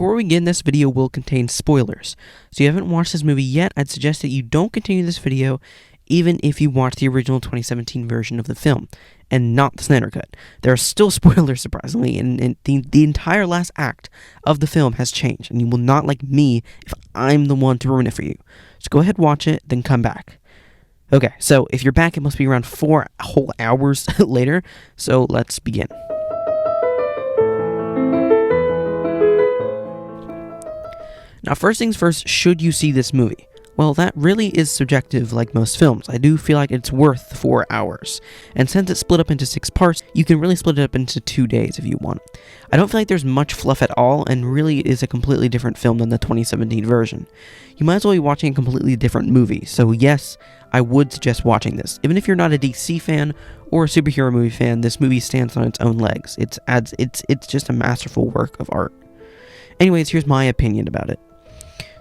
before we begin, this video will contain spoilers. So if you haven't watched this movie yet, I'd suggest that you don't continue this video even if you watch the original 2017 version of the film, and not the Snyder Cut. There are still spoilers, surprisingly, and the entire last act of the film has changed, and you will not like me if I'm the one to ruin it for you. So go ahead, watch it, then come back. Okay, so if you're back, it must be around 4 whole hours later, so let's begin. Now, first things first, should you see this movie? Well, that really is subjective like most films. I do feel like it's worth 4 hours. And since it's split up into 6 parts, you can really split it up into 2 days if you want. I don't feel like there's much fluff at all, and really it is a completely different film than the 2017 version. You might as well be watching a completely different movie, so yes, I would suggest watching this. Even if you're not a DC fan or a superhero movie fan, this movie stands on its own legs. It's just a masterful work of art. Anyways, here's my opinion about it.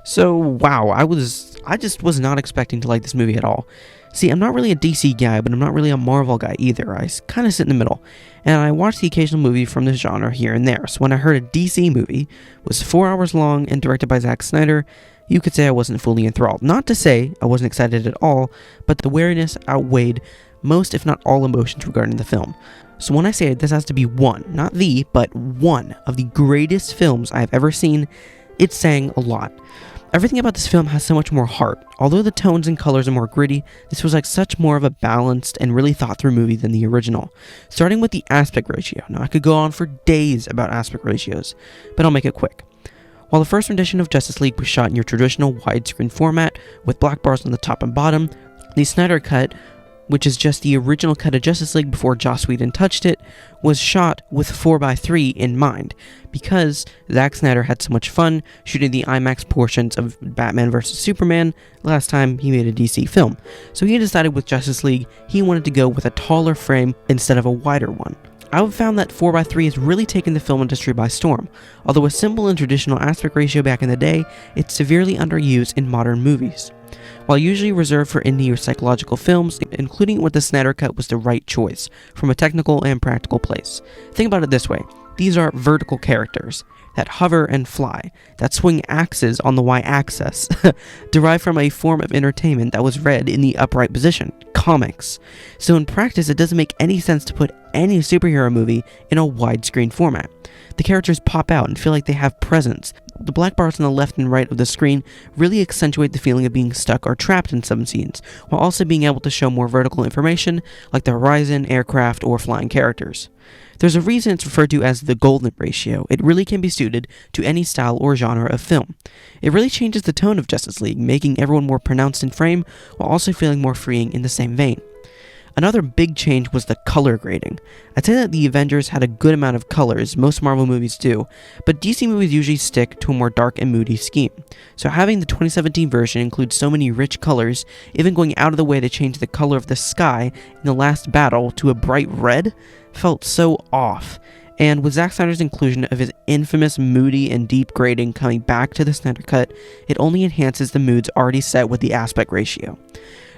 So, wow, I just was not expecting to like this movie at all. See, I'm not really a DC guy, but I'm not really a Marvel guy either. I kind of sit in the middle, and I watch the occasional movie from this genre here and there. So when I heard a DC movie was 4 hours long and directed by Zack Snyder, you could say I wasn't fully enthralled. Not to say I wasn't excited at all, but the wariness outweighed most, if not all, emotions regarding the film. So when I say this has to be one, not the, but one of the greatest films I have ever seen, it's saying a lot. Everything about this film has so much more heart. Although the tones and colors are more gritty, this was like such more of a balanced and really thought through movie than the original. Starting with the aspect ratio. Now I could go on for days about aspect ratios, but I'll make it quick. While the first rendition of Justice League was shot in your traditional widescreen format with black bars on the top and bottom, the Snyder Cut, which is just the original cut of Justice League before Joss Whedon touched it, was shot with 4:3 in mind, because Zack Snyder had so much fun shooting the IMAX portions of Batman vs. Superman last time he made a DC film. So he decided with Justice League he wanted to go with a taller frame instead of a wider one. I've found that 4:3 has really taken the film industry by storm. Although a simple and traditional aspect ratio back in the day, it's severely underused in modern movies. While usually reserved for indie or psychological films, including it with the Snyder Cut was the right choice, from a technical and practical place. Think about it this way. These are vertical characters that hover and fly, that swing axes on the y-axis, derived from a form of entertainment that was read in the upright position, comics. So in practice, it doesn't make any sense to put any superhero movie in a widescreen format. The characters pop out and feel like they have presence. The black bars on the left and right of the screen really accentuate the feeling of being stuck or trapped in some scenes, while also being able to show more vertical information like the horizon, aircraft, or flying characters. There's a reason it's referred to as the golden ratio. It really can be suited to any style or genre of film. It really changes the tone of Justice League, making everyone more pronounced in frame, while also feeling more freeing in the same vein. Another big change was the color grading. I'd say that the Avengers had a good amount of colors, most Marvel movies do, but DC movies usually stick to a more dark and moody scheme. So having the 2017 version include so many rich colors, even going out of the way to change the color of the sky in the last battle to a bright red, felt so off. And with Zack Snyder's inclusion of his infamous moody and deep grading coming back to the Snyder Cut, it only enhances the moods already set with the aspect ratio.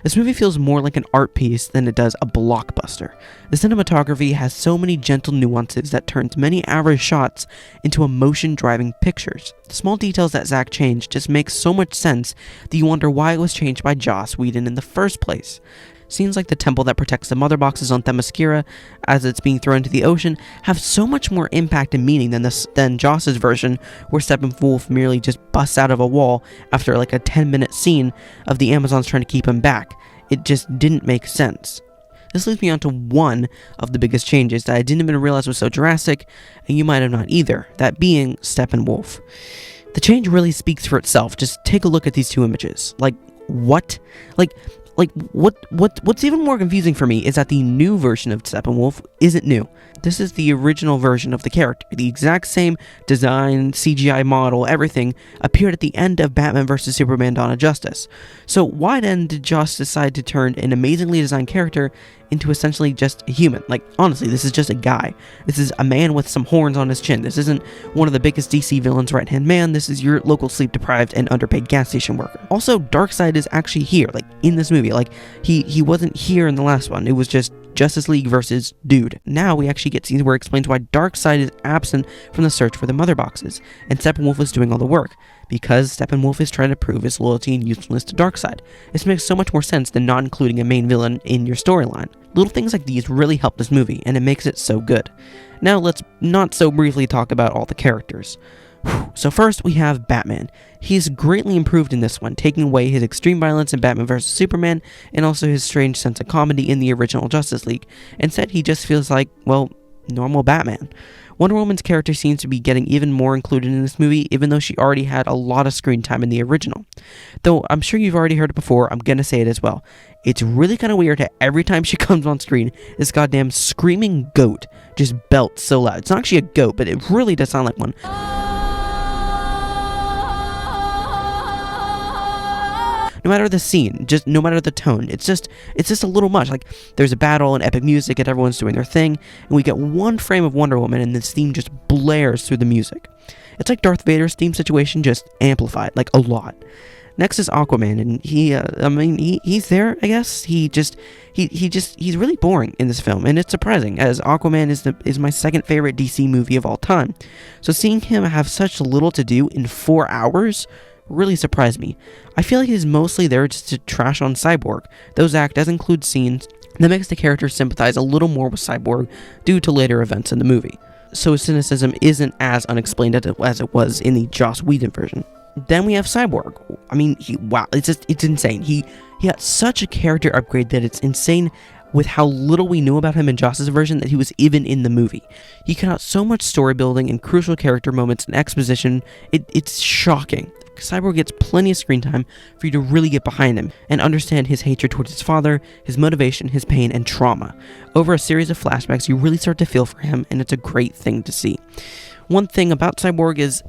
This movie feels more like an art piece than it does a blockbuster. The cinematography has so many gentle nuances that turns many average shots into emotion-driving pictures. The small details that Zack changed just make so much sense that you wonder why it was changed by Joss Whedon in the first place. Scenes like the temple that protects the mother boxes on Themyscira as it's being thrown into the ocean have so much more impact and meaning than Joss's version, where Steppenwolf merely just busts out of a wall after like a 10-minute scene of the Amazons trying to keep him back. It just didn't make sense. This leads me on to one of the biggest changes that I didn't even realize was so drastic, and you might have not either, that being Steppenwolf. The change really speaks for itself. Just take a look at these two images. What? What's even more confusing for me is that the new version of Steppenwolf isn't new. This is the original version of the character. The exact same design, CGI model, everything appeared at the end of Batman vs. Superman: Dawn of Justice. So why then did Joss decide to turn an amazingly designed character into essentially just a human? Like, honestly, this is just a guy. This is a man with some horns on his chin. This isn't one of the biggest DC villains' right-hand man. This is your local sleep-deprived and underpaid gas station worker. Also, Darkseid is actually here, like, in this movie. Like, he wasn't here in the last one. It was just Justice League versus Dude. Now we actually get scenes where it explains why Darkseid is absent from the search for the mother boxes, and Steppenwolf is doing all the work, because Steppenwolf is trying to prove his loyalty and usefulness to Darkseid. This makes so much more sense than not including a main villain in your storyline. Little things like these really help this movie, and it makes it so good. Now let's not so briefly talk about all the characters. So first we have Batman. He's greatly improved in this one, taking away his extreme violence in Batman vs Superman and also his strange sense of comedy in the original Justice League. Instead, he just feels like, well, normal Batman. Wonder Woman's character seems to be getting even more included in this movie, even though she already had a lot of screen time in the original. Though I'm sure you've already heard it before, I'm gonna say it as well. It's really kind of weird how every time she comes on screen, this goddamn screaming goat just belts so loud. It's not actually a goat, but it really does sound like one. No matter the scene, just no matter the tone, it's just a little much. Like, there's a battle and epic music and everyone's doing their thing, and we get one frame of Wonder Woman and this theme just blares through the music. It's like Darth Vader's theme situation, just amplified, like a lot. Next is Aquaman, and he's there, I guess. He's really boring in this film, and it's surprising, as Aquaman is my second favorite DC movie of all time. So seeing him have such little to do in 4 hours really surprised me. I feel like he's mostly there just to trash on Cyborg. Though Zack does include scenes that makes the character sympathize a little more with Cyborg due to later events in the movie. So his cynicism isn't as unexplained as it was in the Joss Whedon version. Then we have Cyborg. I mean, it's insane. He got such a character upgrade that it's insane with how little we knew about him in Joss's version that he was even in the movie. He got so much story building and crucial character moments and exposition, it's shocking. Cyborg gets plenty of screen time for you to really get behind him and understand his hatred towards his father, his motivation, his pain, and trauma. Over a series of flashbacks, you really start to feel for him, and it's a great thing to see. One thing about Cyborg is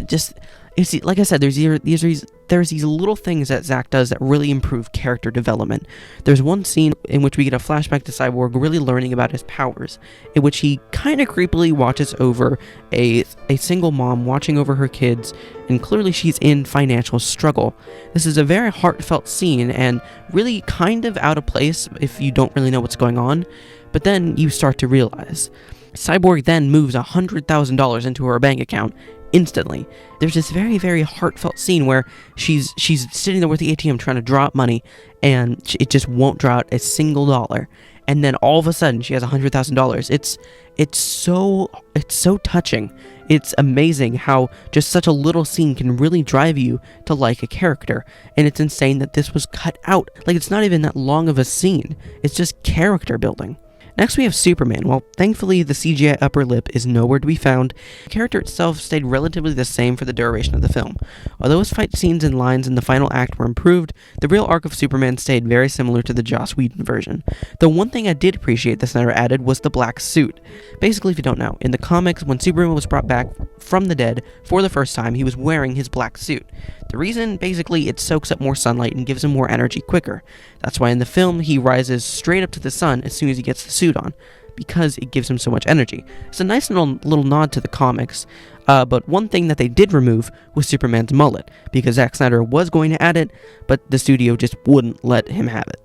like I said, there's these little things that Zack does that really improve character development. There's one scene in which we get a flashback to Cyborg really learning about his powers, in which he kind of creepily watches over a single mom watching over her kids, and clearly she's in financial struggle. This is a very heartfelt scene and really kind of out of place if you don't really know what's going on, but then you start to realize. Cyborg then moves $100,000 into her bank account instantly. There's this very, very heartfelt scene where she's sitting there with the ATM trying to draw out money, and it just won't draw out a single dollar. And then all of a sudden, she has $100,000. It's so touching. It's amazing how just such a little scene can really drive you to like a character. And it's insane that this was cut out. Like, it's not even that long of a scene. It's just character building. Next we have Superman. Well, thankfully the CGI upper lip is nowhere to be found. The character itself stayed relatively the same for the duration of the film. Although his fight scenes and lines in the final act were improved, the real arc of Superman stayed very similar to the Joss Whedon version. Though one thing I did appreciate that Snyder added was the black suit. Basically, if you don't know, in the comics, when Superman was brought back from the dead for the first time, he was wearing his black suit. The reason, basically, it soaks up more sunlight and gives him more energy quicker. That's why in the film, he rises straight up to the sun as soon as he gets the suit on, because it gives him so much energy. It's a nice little nod to the comics, but one thing that they did remove was Superman's mullet, because Zack Snyder was going to add it, but the studio just wouldn't let him have it.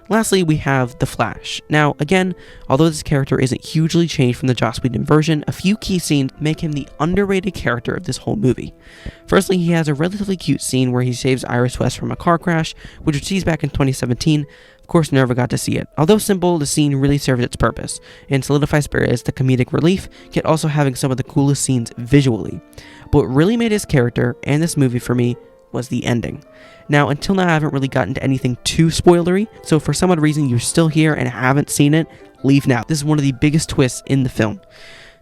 Lastly, we have The Flash. Now, again, although this character isn't hugely changed from the Joss Whedon version, a few key scenes make him the underrated character of this whole movie. Firstly, he has a relatively cute scene where he saves Iris West from a car crash, which was teased back in 2017. Of course, never got to see it. Although simple, the scene really served its purpose, and solidifies Barry as the comedic relief, yet also having some of the coolest scenes visually. But what really made his character, and this movie for me, was the ending. Now, until now, I haven't really gotten to anything too spoilery, so if for some odd reason you're still here and haven't seen it, leave now. This is one of the biggest twists in the film.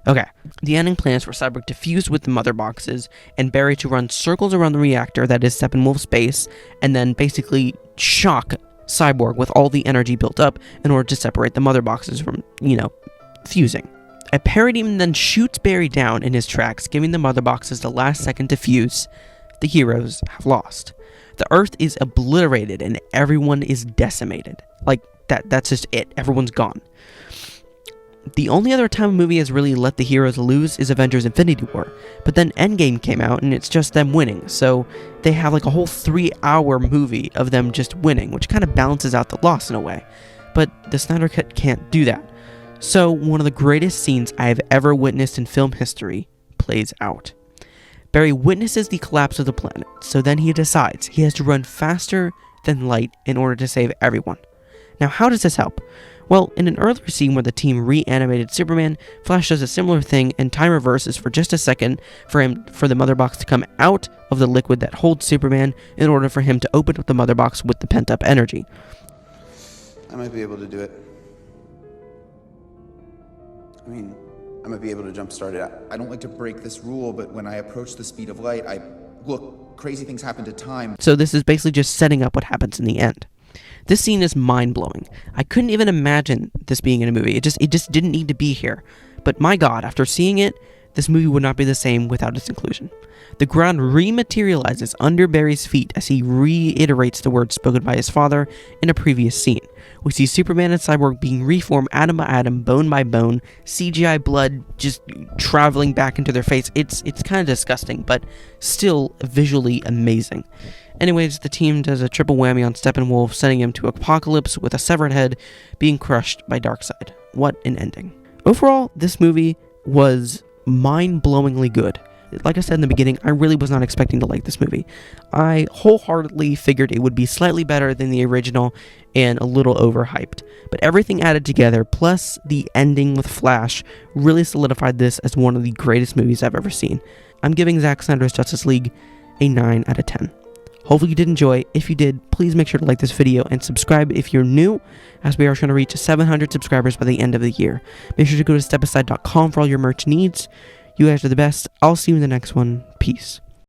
Okay, the ending plan is for Cyborg to fuse with the mother boxes, and Barry to run circles around the reactor that is Steppenwolf's base, and then basically shock Cyborg with all the energy built up in order to separate the mother boxes from, fusing. A Parademon then shoots Barry down in his tracks, giving the mother boxes the last second to fuse. The heroes have lost. The Earth is obliterated and everyone is decimated. Like, that's just it. Everyone's gone. The only other time a movie has really let the heroes lose is Avengers Infinity War, but then Endgame came out and it's just them winning, so they have like a whole 3-hour movie of them just winning, which kind of balances out the loss in a way. But the Snyder Cut can't do that. So, one of the greatest scenes I have ever witnessed in film history plays out. Barry witnesses the collapse of the planet, so then he decides he has to run faster than light in order to save everyone. Now, how does this help? Well, in an earlier scene where the team reanimated Superman, Flash does a similar thing and time reverses for just a second for the mother box to come out of the liquid that holds Superman in order for him to open up the mother box with the pent-up energy. I might be able to do it. I might be able to jumpstart it. I don't like to break this rule, but when I approach the speed of light, look, crazy things happen to time. So this is basically just setting up what happens in the end. This scene is mind-blowing. I couldn't even imagine this being in a movie. It just didn't need to be here. But my god, after seeing it, this movie would not be the same without its inclusion. The ground rematerializes under Barry's feet as he reiterates the words spoken by his father in a previous scene. We see Superman and Cyborg being reformed atom by atom, bone by bone, CGI blood just traveling back into their face. It's kind of disgusting, but still visually amazing. Anyways, the team does a triple whammy on Steppenwolf, sending him to Apocalypse with a severed head being crushed by Darkseid. What an ending. Overall, this movie was mind-blowingly good. Like I said in the beginning, I really was not expecting to like this movie. I wholeheartedly figured it would be slightly better than the original and a little overhyped. But everything added together, plus the ending with Flash, really solidified this as one of the greatest movies I've ever seen. I'm giving Zack Snyder's Justice League a 9 out of 10. Hopefully you did enjoy. If you did, please make sure to like this video and subscribe if you're new, as we are trying to reach 700 subscribers by the end of the year. Make sure to go to stepaside.com for all your merch needs. You guys are the best. I'll see you in the next one. Peace.